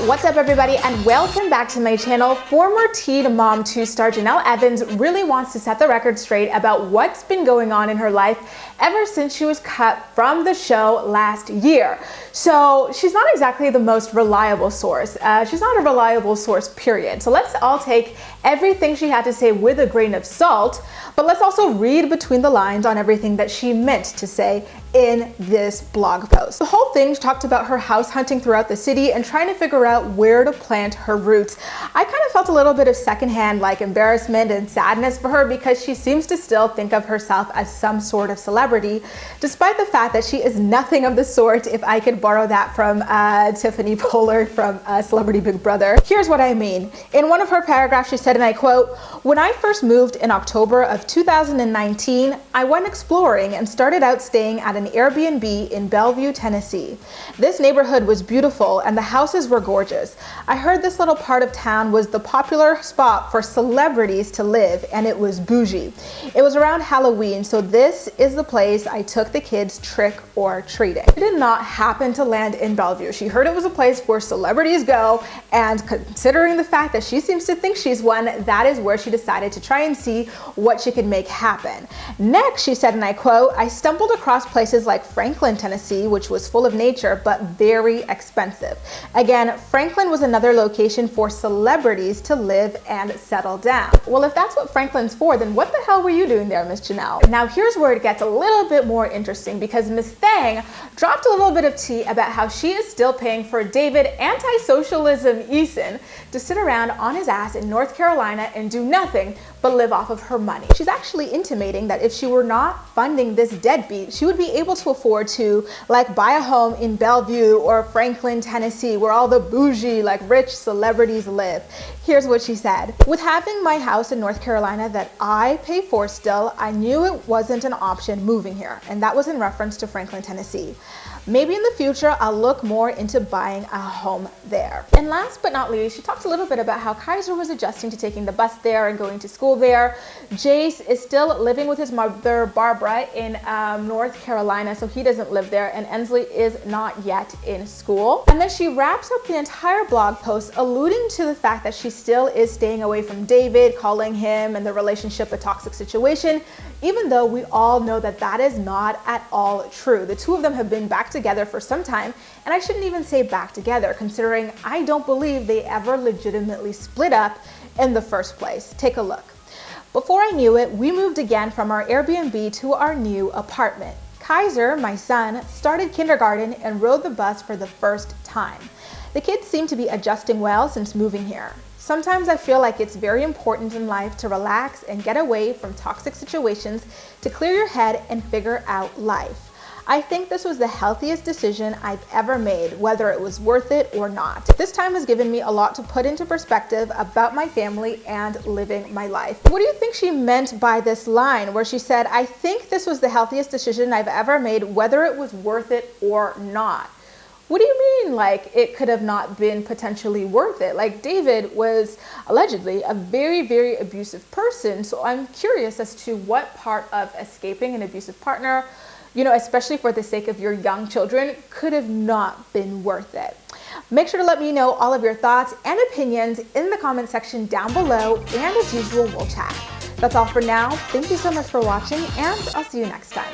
What's up everybody, and welcome back to my channel. Former Teen Mom 2 star Jenelle Evans really wants to set the record straight about what's been going on in her life ever since she was cut from the show last year. So she's not exactly the most reliable source. She's not a reliable source, period. So let's all take everything she had to say with a grain of salt, but let's also read between the lines on everything that she meant to say in this blog post. The whole thing talked about her house hunting throughout the city and trying to figure out where to plant her roots. I kind of felt a little bit of secondhand embarrassment and sadness for her because she seems to still think of herself as some sort of celebrity, despite the fact that she is nothing of the sort, if I could borrow that from Tiffany Pollard from Celebrity Big Brother. Here's what I mean. In one of her paragraphs, she said, and I quote, "When I first moved in October of 2019, I went exploring and started out staying at an Airbnb in Bellevue, Tennessee. This neighborhood was beautiful and the houses were gorgeous. I heard this little part of town was the popular spot for celebrities to live, and it was bougie. It was around Halloween, so this is the place I took the kids trick or treating." She did not happen to land in Bellevue. She heard it was a place where celebrities go, and considering the fact that she seems to think she's one, that is where she decided to try and see what she could make happen. Next, she said, and I quote, "I stumbled across places like Franklin, Tennessee, which was full of nature but very expensive." Again, Franklin was another location for celebrities to live and settle down. Well, if that's what Franklin's for, then what the hell were you doing there, Miss Jenelle? Now here's where it gets a little bit more interesting, because Miss Thang dropped a little bit of tea about how she is still paying for David anti-socialism Eason to sit around on his ass in North Carolina and do nothing but live off of her money. She's actually intimating that if she were not funding this deadbeat, she would be able to afford to buy a home in Bellevue or Franklin, Tennessee, where all the bougie, rich celebrities live. Here's what she said. "With having my house in North Carolina that I pay for still, I knew it wasn't an option moving here." And that was in reference to Franklin, Tennessee. "Maybe in the future, I'll look more into buying a home there." And last but not least, she talked a little bit about how Kaiser was adjusting to taking the bus there and going to school there. Jace is still living with his mother, Barbara, in North Carolina, so he doesn't live there, and Ensley is not yet in school. And then she wraps up the entire blog post alluding to the fact that she still is staying away from David, calling him and the relationship a toxic situation, even though we all know that that is not at all true. The two of them have been back together for some time, and I shouldn't even say back together, considering I don't believe they ever legitimately split up in the first place. Take a look. "Before I knew it, we moved again from our Airbnb to our new apartment. Kaiser, my son, started kindergarten and rode the bus for the first time. The kids seem to be adjusting well since moving here. Sometimes I feel like it's very important in life to relax and get away from toxic situations to clear your head and figure out life. I think this was the healthiest decision I've ever made, whether it was worth it or not. This time has given me a lot to put into perspective about my family and living my life." What do you think she meant by this line where she said, "I think this was the healthiest decision I've ever made, whether it was worth it or not"? What do you mean, it could have not been potentially worth it? David was allegedly a very, very abusive person, so I'm curious as to what part of escaping an abusive partner, especially for the sake of your young children, could have not been worth it. Make sure to let me know all of your thoughts and opinions in the comment section down below, and as usual, we'll chat. That's all for now. Thank you so much for watching, and I'll see you next time.